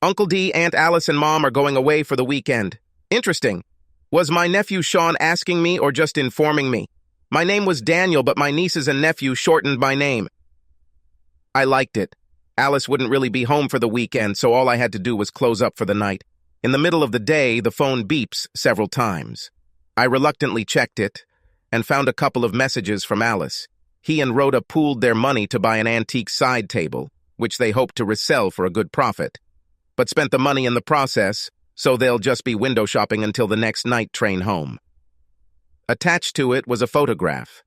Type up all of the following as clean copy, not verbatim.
Uncle D, Aunt Alice, and Mom are going away for the weekend. Interesting. Was my nephew Sean asking me or just informing me? My name was Daniel, but my nieces and nephew shortened my name. I liked it. Alice wouldn't really be home for the weekend, so all I had to do was close up for the night. In the middle of the day, the phone beeps several times. I reluctantly checked it and found a couple of messages from Alice. He and Rhoda pooled their money to buy an antique side table, which they hoped to resell for a good profit, but spent the money in the process, so they'll just be window shopping until the next night train home. Attached to it was a photograph.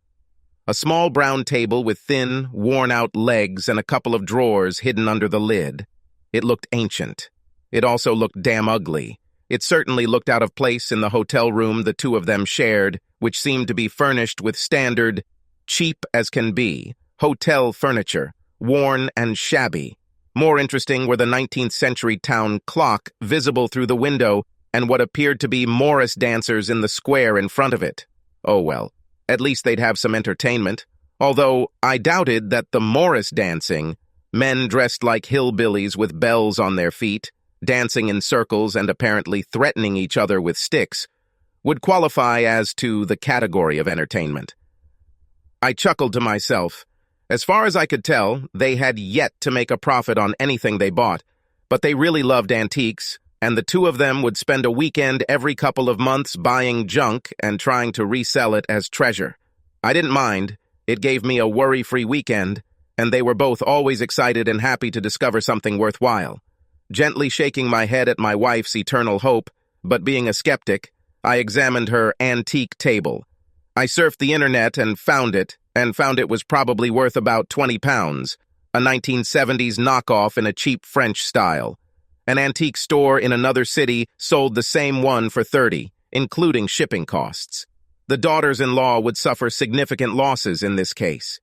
A small brown table with thin, worn-out legs and a couple of drawers hidden under the lid. It looked ancient. It also looked damn ugly. It certainly looked out of place in the hotel room the two of them shared, which seemed to be furnished with standard, cheap as can be, hotel furniture, worn and shabby. More interesting were the 19th century town clock visible through the window and what appeared to be Morris dancers in the square in front of it. Oh well, at least they'd have some entertainment, although I doubted that the Morris dancing, men dressed like hillbillies with bells on their feet, dancing in circles and apparently threatening each other with sticks, would qualify as to the category of entertainment. I chuckled to myself. As far as I could tell, they had yet to make a profit on anything they bought, but they really loved antiques, and the two of them would spend a weekend every couple of months buying junk and trying to resell it as treasure. I didn't mind. It gave me a worry-free weekend, and they were both always excited and happy to discover something worthwhile. Gently shaking my head at my wife's eternal hope, but being a skeptic, I examined her antique table. I surfed the internet and found it was probably worth about £20, a 1970s knockoff in a cheap French style. An antique store in another city sold the same one for $30, including shipping costs. The daughters-in-law would suffer significant losses in this case.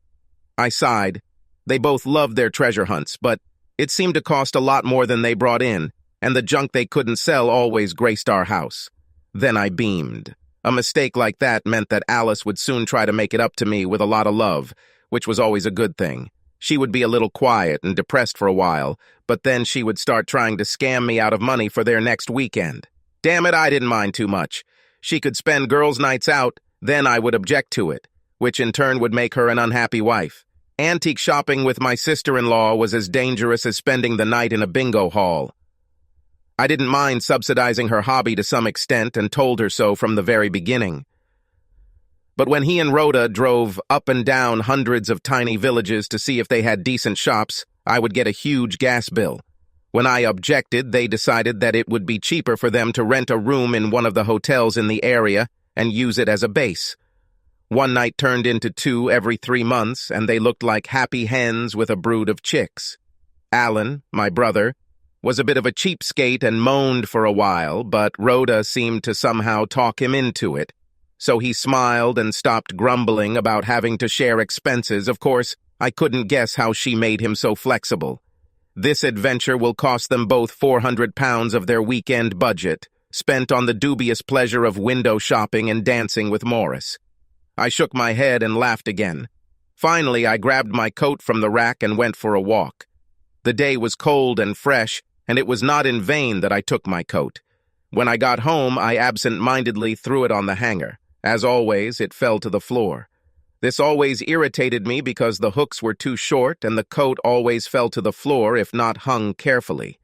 I sighed. They both loved their treasure hunts, but it seemed to cost a lot more than they brought in, and the junk they couldn't sell always graced our house. Then I beamed. A mistake like that meant that Alice would soon try to make it up to me with a lot of love, which was always a good thing. She would be a little quiet and depressed for a while, but then she would start trying to scam me out of money for their next weekend. Damn it, I didn't mind too much. She could spend girls' nights out, then I would object to it, which in turn would make her an unhappy wife. Antique shopping with my sister-in-law was as dangerous as spending the night in a bingo hall. I didn't mind subsidizing her hobby to some extent and told her so from the very beginning. But when he and Rhoda drove up and down hundreds of tiny villages to see if they had decent shops, I would get a huge gas bill. When I objected, they decided that it would be cheaper for them to rent a room in one of the hotels in the area and use it as a base. One night turned into 2 every 3 months, and they looked like happy hens with a brood of chicks. Alan, my brother, was a bit of a cheapskate and moaned for a while, but Rhoda seemed to somehow talk him into it. So he smiled and stopped grumbling about having to share expenses. Of course, I couldn't guess how she made him so flexible. This adventure will cost them both £400 of their weekend budget, spent on the dubious pleasure of window shopping and dancing with Morris. I shook my head and laughed again. Finally, I grabbed my coat from the rack and went for a walk. The day was cold and fresh, and it was not in vain that I took my coat. When I got home, I absent-mindedly threw it on the hanger. As always, it fell to the floor. This always irritated me because the hooks were too short and the coat always fell to the floor if not hung carefully.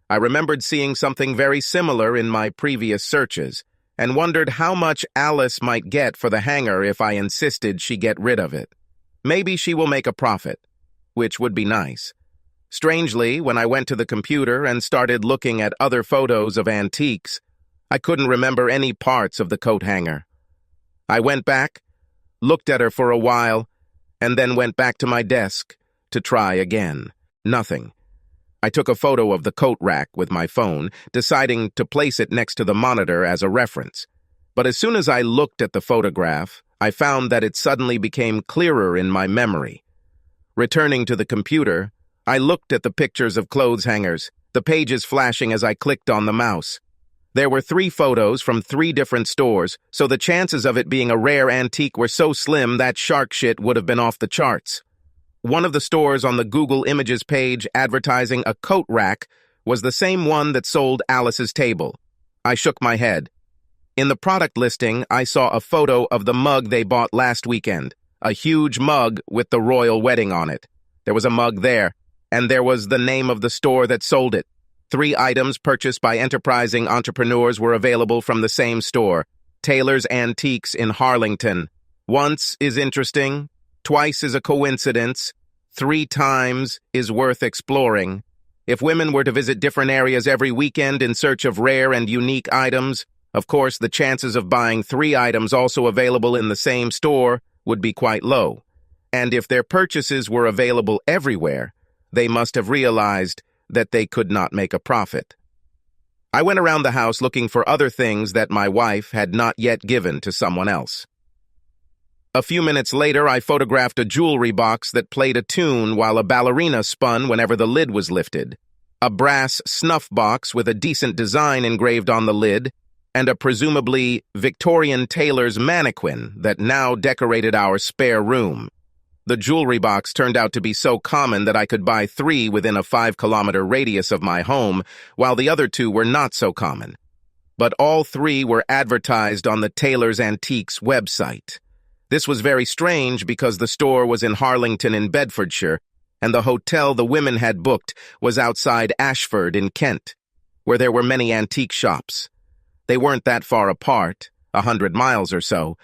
I remembered seeing something very similar in my previous searches and wondered how much Alice might get for the hanger if I insisted she get rid of it. Maybe she will make a profit, which would be nice. Strangely, when I went to the computer and started looking at other photos of antiques, I couldn't remember any parts of the coat hanger. I went back, looked at her for a while, and then went back to my desk to try again. Nothing. I took a photo of the coat rack with my phone, deciding to place it next to the monitor as a reference. But as soon as I looked at the photograph, I found that it suddenly became clearer in my memory. Returning to the computer, I looked at the pictures of clothes hangers, the pages flashing as I clicked on the mouse. There were 3 photos from 3 different stores, so the chances of it being a rare antique were so slim that shark shit would have been off the charts. One of the stores on the Google Images page advertising a coat rack was the same one that sold Alice's table. I shook my head. In the product listing, I saw a photo of the mug they bought last weekend, a huge mug with the royal wedding on it. There was a mug there, and there was the name of the store that sold it. 3 items purchased by enterprising entrepreneurs were available from the same store, Taylor's Antiques in Harlington. Once is interesting, twice is a coincidence, 3 times is worth exploring. If women were to visit different areas every weekend in search of rare and unique items, of course, the chances of buying 3 items also available in the same store would be quite low. And if their purchases were available everywhere, they must have realized that they could not make a profit. I went around the house looking for other things that my wife had not yet given to someone else. A few minutes later, I photographed a jewelry box that played a tune while a ballerina spun whenever the lid was lifted, a brass snuff box with a decent design engraved on the lid, and a presumably Victorian tailor's mannequin that now decorated our spare room. The jewelry box turned out to be so common that I could buy 3 within a 5-kilometer radius of my home, while the other 2 were not so common. But all 3 were advertised on the Taylor's Antiques website. This was very strange because the store was in Harlington in Bedfordshire, and the hotel the women had booked was outside Ashford in Kent, where there were many antique shops. They weren't that far apart, 100 miles or so,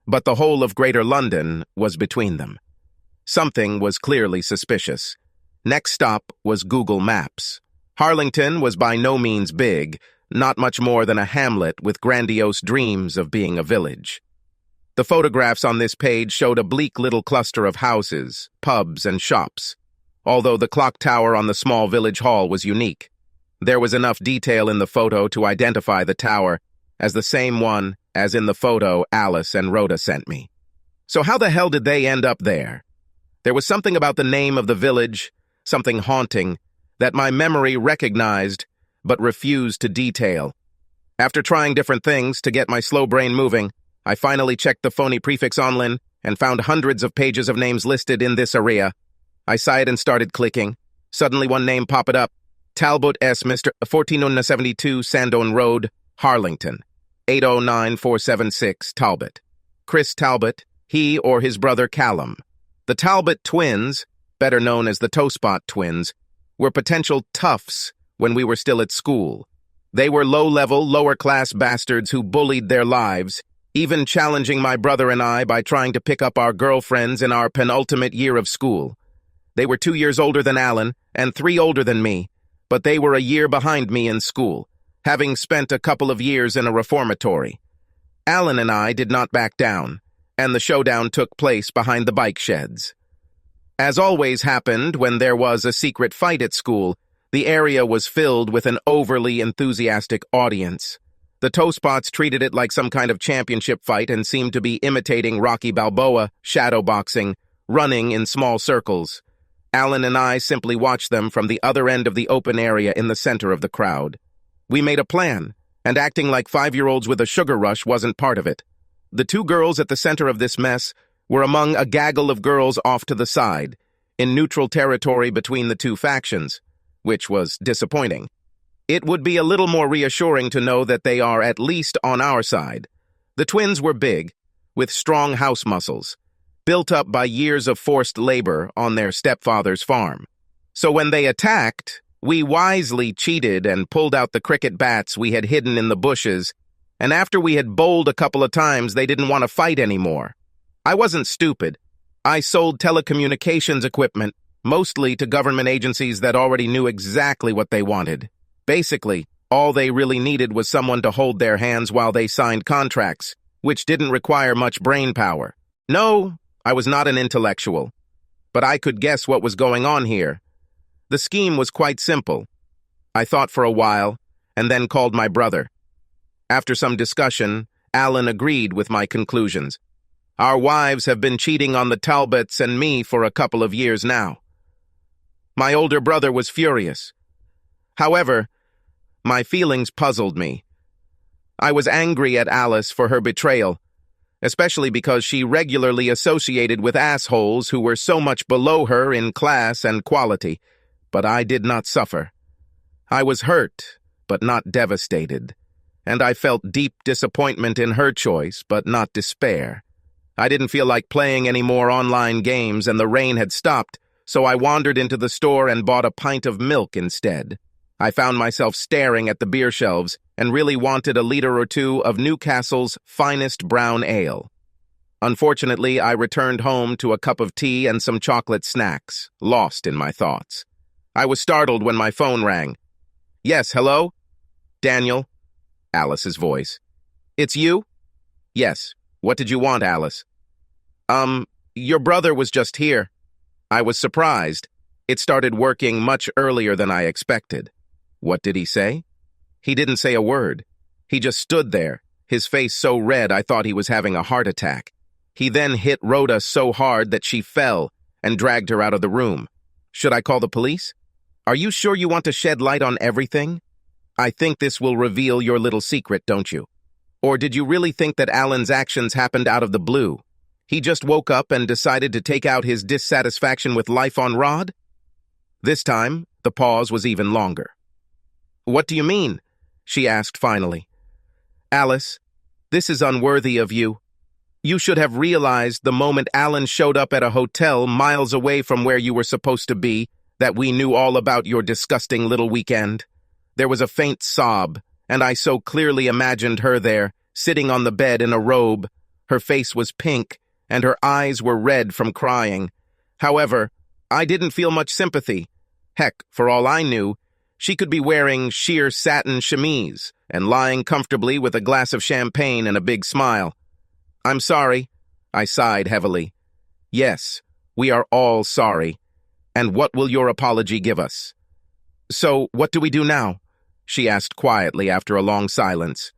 but the whole of Greater London was between them. Something was clearly suspicious. Next stop was Google Maps. Harlington was by no means big, not much more than a hamlet with grandiose dreams of being a village. The photographs on this page showed a bleak little cluster of houses, pubs, and shops, although the clock tower on the small village hall was unique. There was enough detail in the photo to identify the tower as the same one as in the photo Alice and Rhoda sent me. So how the hell did they end up there? There was something about the name of the village, something haunting, that my memory recognized but refused to detail. After trying different things to get my slow brain moving, I finally checked the phony prefix online and found hundreds of pages of names listed in this area. I sighed and started clicking. Suddenly one name popped up. Talbot S. Mr. 1472 Sandone Road, Harlington. 809476 Talbot. Chris Talbot, he or his brother Callum. The Talbot twins, better known as the Toespot twins, were potential toughs when we were still at school. They were low-level, lower-class bastards who bullied their lives, even challenging my brother and I by trying to pick up our girlfriends in our penultimate year of school. They were 2 years older than Alan and 3 older than me, but they were a year behind me in school, having spent a couple of years in a reformatory. Alan and I did not back down, and the showdown took place behind the bike sheds. As always happened when there was a secret fight at school, the area was filled with an overly enthusiastic audience. The Toespots treated it like some kind of championship fight and seemed to be imitating Rocky Balboa, shadowboxing, running in small circles. Alan and I simply watched them from the other end of the open area in the center of the crowd. We made a plan, and acting like 5-year-olds with a sugar rush wasn't part of it. The 2 girls at the center of this mess were among a gaggle of girls off to the side, in neutral territory between the 2 factions, which was disappointing. It would be a little more reassuring to know that they are at least on our side. The twins were big, with strong house muscles, built up by years of forced labor on their stepfather's farm. So when they attacked, we wisely cheated and pulled out the cricket bats we had hidden in the bushes, and after we had bowled a couple of times, they didn't want to fight anymore. I wasn't stupid. I sold telecommunications equipment, mostly to government agencies that already knew exactly what they wanted. Basically, all they really needed was someone to hold their hands while they signed contracts, which didn't require much brain power. No, I was not an intellectual, but I could guess what was going on here. The scheme was quite simple. I thought for a while, and then called my brother. After some discussion, Alan agreed with my conclusions. Our wives have been cheating on the Talbots and me for a couple of years now. My older brother was furious. However, my feelings puzzled me. I was angry at Alice for her betrayal, especially because she regularly associated with assholes who were so much below her in class and quality, but I did not suffer. I was hurt, but not devastated, and I felt deep disappointment in her choice, but not despair. I didn't feel like playing any more online games, and the rain had stopped, so I wandered into the store and bought a pint of milk instead. I found myself staring at the beer shelves and really wanted a liter or two of Newcastle's finest brown ale. Unfortunately, I returned home to a cup of tea and some chocolate snacks, lost in my thoughts. I was startled when my phone rang. "Yes, hello? Daniel?" Alice's voice. "It's you?" "Yes. What did you want, Alice?" Your brother was just here." I was surprised. It started working much earlier than I expected. What did he say? He didn't say a word. He just stood there, his face so red I thought he was having a heart attack. He then hit Rhoda so hard that she fell and dragged her out of the room. Should I call the police? Are you sure you want to shed light on everything? I think this will reveal your little secret, don't you? Or did you really think that Alan's actions happened out of the blue? He just woke up and decided to take out his dissatisfaction with life on Rod? This time, the pause was even longer. "What do you mean?" she asked finally. "Alice, this is unworthy of you. You should have realized the moment Alan showed up at a hotel miles away from where you were supposed to be that we knew all about your disgusting little weekend." There was a faint sob, and I so clearly imagined her there, sitting on the bed in a robe. Her face was pink, and her eyes were red from crying. However, I didn't feel much sympathy. Heck, for all I knew, she could be wearing sheer satin chemise and lying comfortably with a glass of champagne and a big smile. "I'm sorry," I sighed heavily. "Yes, we are all sorry. And what will your apology give us?" "So, what do we do now?" she asked quietly after a long silence.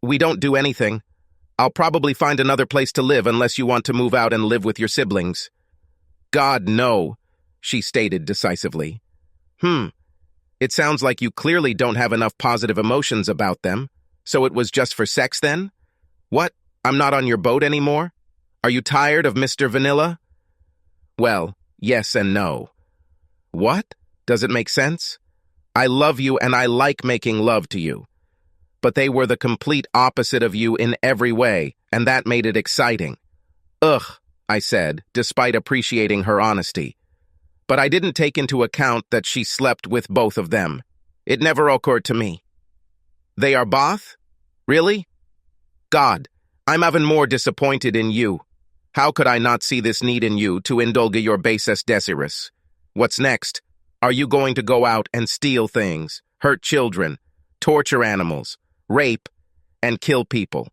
"We don't do anything. I'll probably find another place to live unless you want to move out and live with your siblings." "God, no," she stated decisively. It sounds like you clearly don't have enough positive emotions about them. So it was just for sex then? What? I'm not on your boat anymore? Are you tired of Mr. Vanilla?" Well, yes and no. What? Does it make sense? I love you and I like making love to you. But they were the complete opposite of you in every way, and that made it exciting. "Ugh," I said, despite appreciating her honesty. But I didn't take into account that she slept with both of them. It never occurred to me. "They are both? Really? God, I'm even more disappointed in you. How could I not see this need in you to indulge your basis desirous? What's next? Are you going to go out and steal things, hurt children, torture animals, rape, and kill people?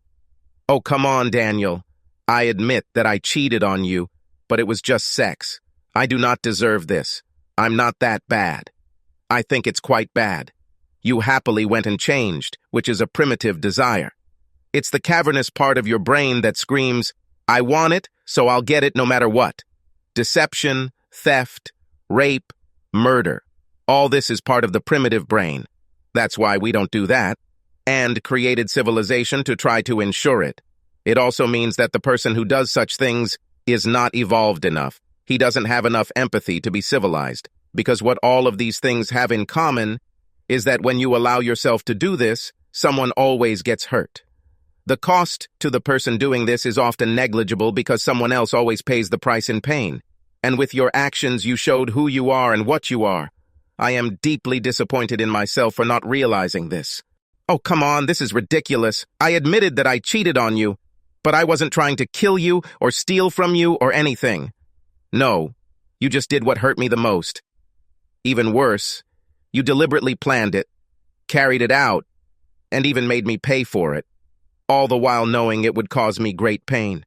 Oh, come on, Daniel. I admit that I cheated on you, but it was just sex. I do not deserve this. I'm not that bad. I think it's quite bad. You happily went and changed, which is a primitive desire. It's the cavernous part of your brain that screams, I want it, so I'll get it no matter what. Deception, theft, rape, murder. All this is part of the primitive brain. That's why we don't do that, and created civilization to try to ensure it. It also means that the person who does such things is not evolved enough. He doesn't have enough empathy to be civilized, because what all of these things have in common is that when you allow yourself to do this, someone always gets hurt. The cost to the person doing this is often negligible because someone else always pays the price in pain. And with your actions, you showed who you are and what you are. I am deeply disappointed in myself for not realizing this. Oh, come on, this is ridiculous. I admitted that I cheated on you, but I wasn't trying to kill you or steal from you or anything. No, you just did what hurt me the most. Even worse, you deliberately planned it, carried it out, and even made me pay for it, all the while knowing it would cause me great pain.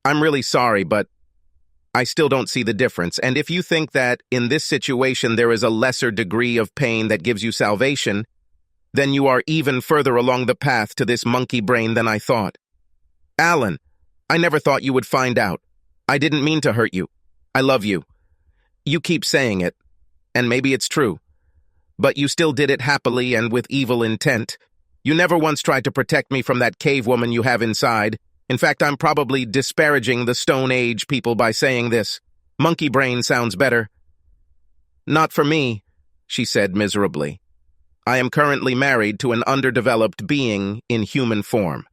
I'm really sorry, but I still don't see the difference, and if you think that in this situation there is a lesser degree of pain that gives you salvation, then you are even further along the path to this monkey brain than I thought. Alan, I never thought you would find out. I didn't mean to hurt you. I love you. You keep saying it, and maybe it's true. But you still did it happily and with evil intent. You never once tried to protect me from that cave woman you have inside. In fact, I'm probably disparaging the Stone Age people by saying this. Monkey brain sounds better. Not for me. she said miserably. I am currently married to an underdeveloped being in human form.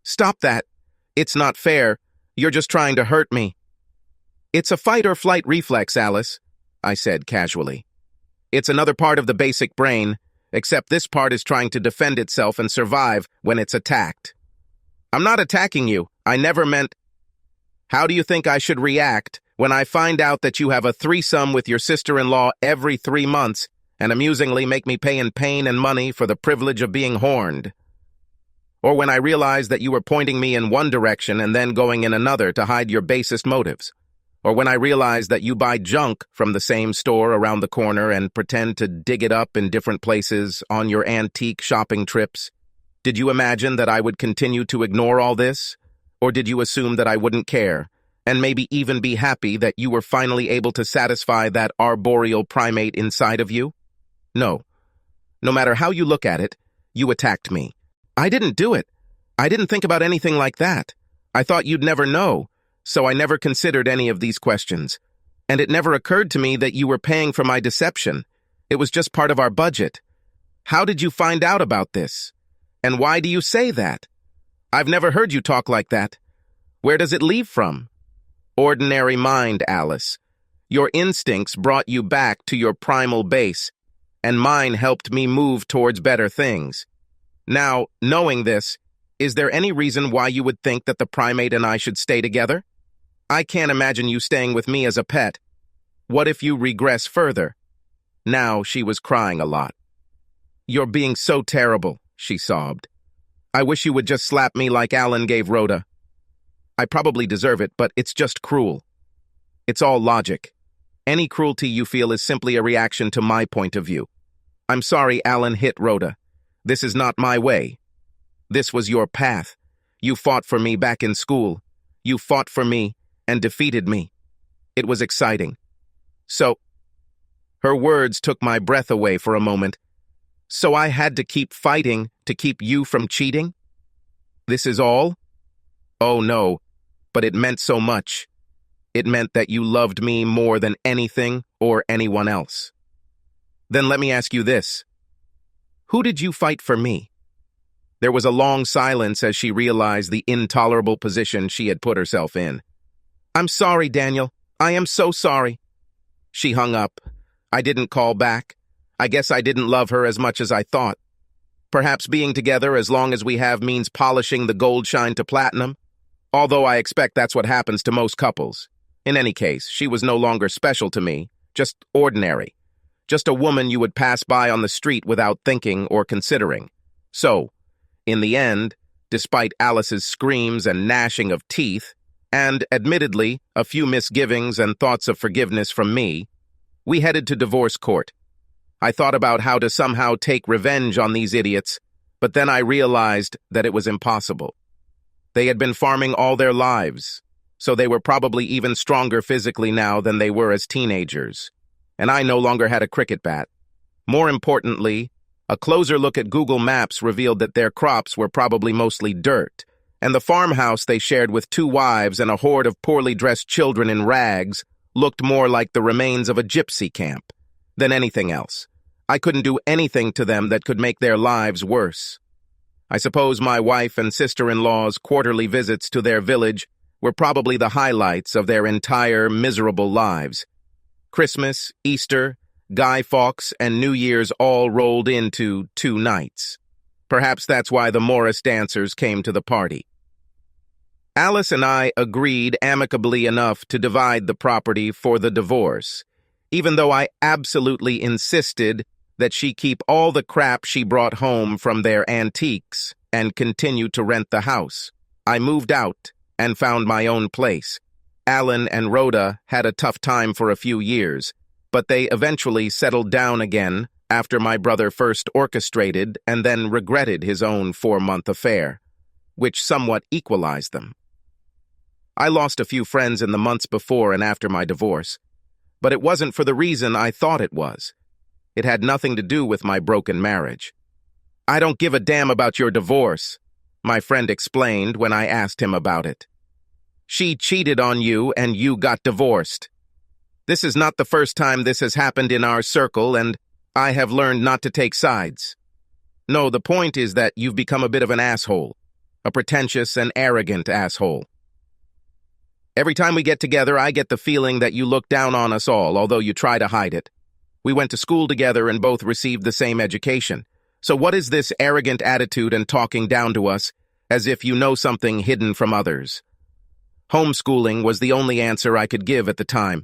Stop that. It's not fair. You're just trying to hurt me. It's a fight or flight reflex, Alice, I said casually. It's another part of the basic brain, except this part is trying to defend itself and survive when it's attacked. I'm not attacking you. I never meant... How do you think I should react when I find out that you have a threesome with your sister-in-law every 3 months and amusingly make me pay in pain and money for the privilege of being horned? Or when I realize that you were pointing me in one direction and then going in another to hide your basest motives? Or when I realize that you buy junk from the same store around the corner and pretend to dig it up in different places on your antique shopping trips? Did you imagine that I would continue to ignore all this? Or did you assume that I wouldn't care, and maybe even be happy that you were finally able to satisfy that arboreal primate inside of you? No. No matter how you look at it, you attacked me. I didn't do it. I didn't think about anything like that. I thought you'd never know, so I never considered any of these questions. And it never occurred to me that you were paying for my deception. It was just part of our budget. How did you find out about this? And why do you say that? I've never heard you talk like that. Where does it leave from? Ordinary mind, Alice. Your instincts brought you back to your primal base, and mine helped me move towards better things. Now, knowing this, is there any reason why you would think that the primate and I should stay together? I can't imagine you staying with me as a pet. What if you regress further? Now she was crying a lot. You're being so terrible, she sobbed. I wish you would just slap me like Alan gave Rhoda. I probably deserve it, but it's just cruel. It's all logic. Any cruelty you feel is simply a reaction to my point of view. I'm sorry Alan hit Rhoda. This is not my way. This was your path. You fought for me back in school. You fought for me and defeated me. It was exciting. So, her words took my breath away for a moment. So I had to keep fighting to keep you from cheating? This is all? Oh no, but it meant so much. It meant that you loved me more than anything or anyone else. Then let me ask you this. Who did you fight for me? There was a long silence as she realized the intolerable position she had put herself in. I'm sorry, Daniel. I am so sorry. She hung up. I didn't call back. I guess I didn't love her as much as I thought. Perhaps being together as long as we have means polishing the gold shine to platinum, although I expect that's what happens to most couples. In any case, she was no longer special to me, just ordinary. Just a woman you would pass by on the street without thinking or considering. So, in the end, despite Alice's screams and gnashing of teeth, and, admittedly, a few misgivings and thoughts of forgiveness from me, we headed to divorce court. I thought about how to somehow take revenge on these idiots, but then I realized that it was impossible. They had been farming all their lives, so they were probably even stronger physically now than they were as teenagers. And I no longer had a cricket bat. More importantly, a closer look at Google Maps revealed that their crops were probably mostly dirt, and the farmhouse they shared with 2 wives and a horde of poorly dressed children in rags looked more like the remains of a gypsy camp than anything else. I couldn't do anything to them that could make their lives worse. I suppose my wife and sister-in-law's quarterly visits to their village were probably the highlights of their entire miserable lives. Christmas, Easter, Guy Fawkes, and New Year's all rolled into 2 nights. Perhaps that's why the Morris dancers came to the party. Alice and I agreed amicably enough to divide the property for the divorce, even though I absolutely insisted that she keep all the crap she brought home from their antiques and continue to rent the house. I moved out and found my own place. Alan and Rhoda had a tough time for a few years, but they eventually settled down again after my brother first orchestrated and then regretted his own 4-month affair, which somewhat equalized them. I lost a few friends in the months before and after my divorce, but it wasn't for the reason I thought it was. It had nothing to do with my broken marriage. I don't give a damn about your divorce, my friend explained when I asked him about it. She cheated on you and you got divorced. This is not the first time this has happened in our circle, and I have learned not to take sides. No, the point is that you've become a bit of an asshole. A pretentious and arrogant asshole. Every time we get together, I get the feeling that you look down on us all, although you try to hide it. We went to school together and both received the same education. So what is this arrogant attitude and talking down to us, as if you know something hidden from others? Homeschooling was the only answer I could give at the time,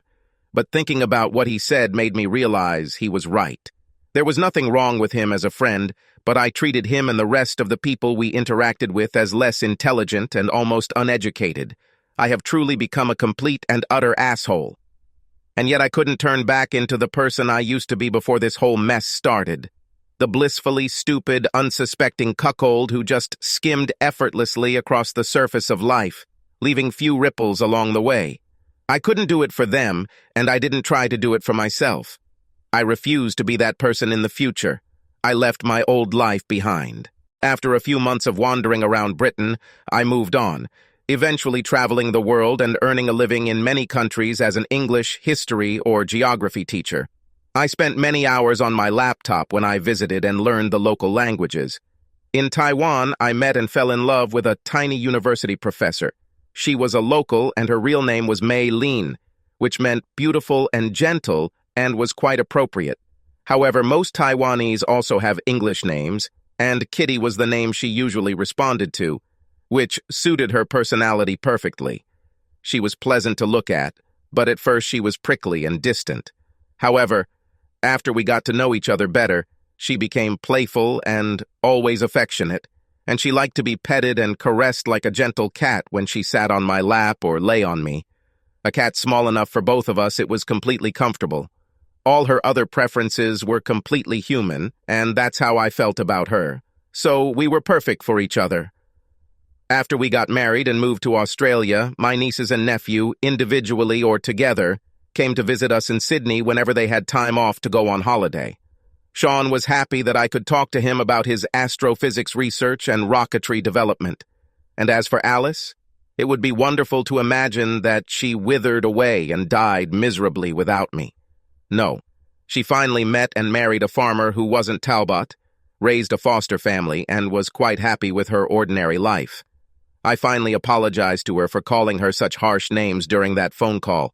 but thinking about what he said made me realize he was right. There was nothing wrong with him as a friend, but I treated him and the rest of the people we interacted with as less intelligent and almost uneducated. I have truly become a complete and utter asshole. And yet I couldn't turn back into the person I used to be before this whole mess started. The blissfully stupid, unsuspecting cuckold who just skimmed effortlessly across the surface of life, leaving few ripples along the way. I couldn't do it for them, and I didn't try to do it for myself. I refused to be that person in the future. I left my old life behind. After a few months of wandering around Britain, I moved on, eventually traveling the world and earning a living in many countries as an English, history, or geography teacher. I spent many hours on my laptop when I visited and learned the local languages. In Taiwan, I met and fell in love with a tiny university professor. She was a local, and her real name was Mei Lin, which meant beautiful and gentle and was quite appropriate. However, most Taiwanese also have English names, and Kitty was the name she usually responded to, which suited her personality perfectly. She was pleasant to look at, but at first she was prickly and distant. However, after we got to know each other better, she became playful and always affectionate, and she liked to be petted and caressed like a gentle cat when she sat on my lap or lay on me. A cat small enough for both of us, it was completely comfortable. All her other preferences were completely human, and that's how I felt about her. So we were perfect for each other. After we got married and moved to Australia, my nieces and nephew, individually or together, came to visit us in Sydney whenever they had time off to go on holiday. Sean was happy that I could talk to him about his astrophysics research and rocketry development. And as for Alice, it would be wonderful to imagine that she withered away and died miserably without me. No, she finally met and married a farmer who wasn't Talbot, raised a foster family, and was quite happy with her ordinary life. I finally apologized to her for calling her such harsh names during that phone call.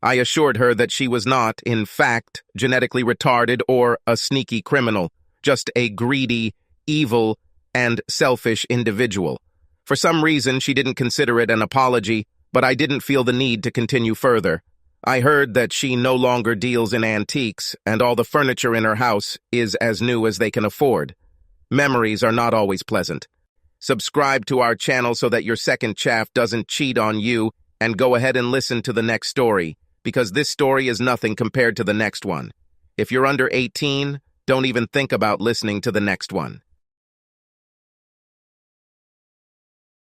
I assured her that she was not, in fact, genetically retarded or a sneaky criminal, just a greedy, evil, and selfish individual. For some reason, she didn't consider it an apology, but I didn't feel the need to continue further. I heard that she no longer deals in antiques, and all the furniture in her house is as new as they can afford. Memories are not always pleasant. Subscribe to our channel so that your second chaff doesn't cheat on you, and go ahead and listen to the next story, because this story is nothing compared to the next one. If you're under 18, don't even think about listening to the next one.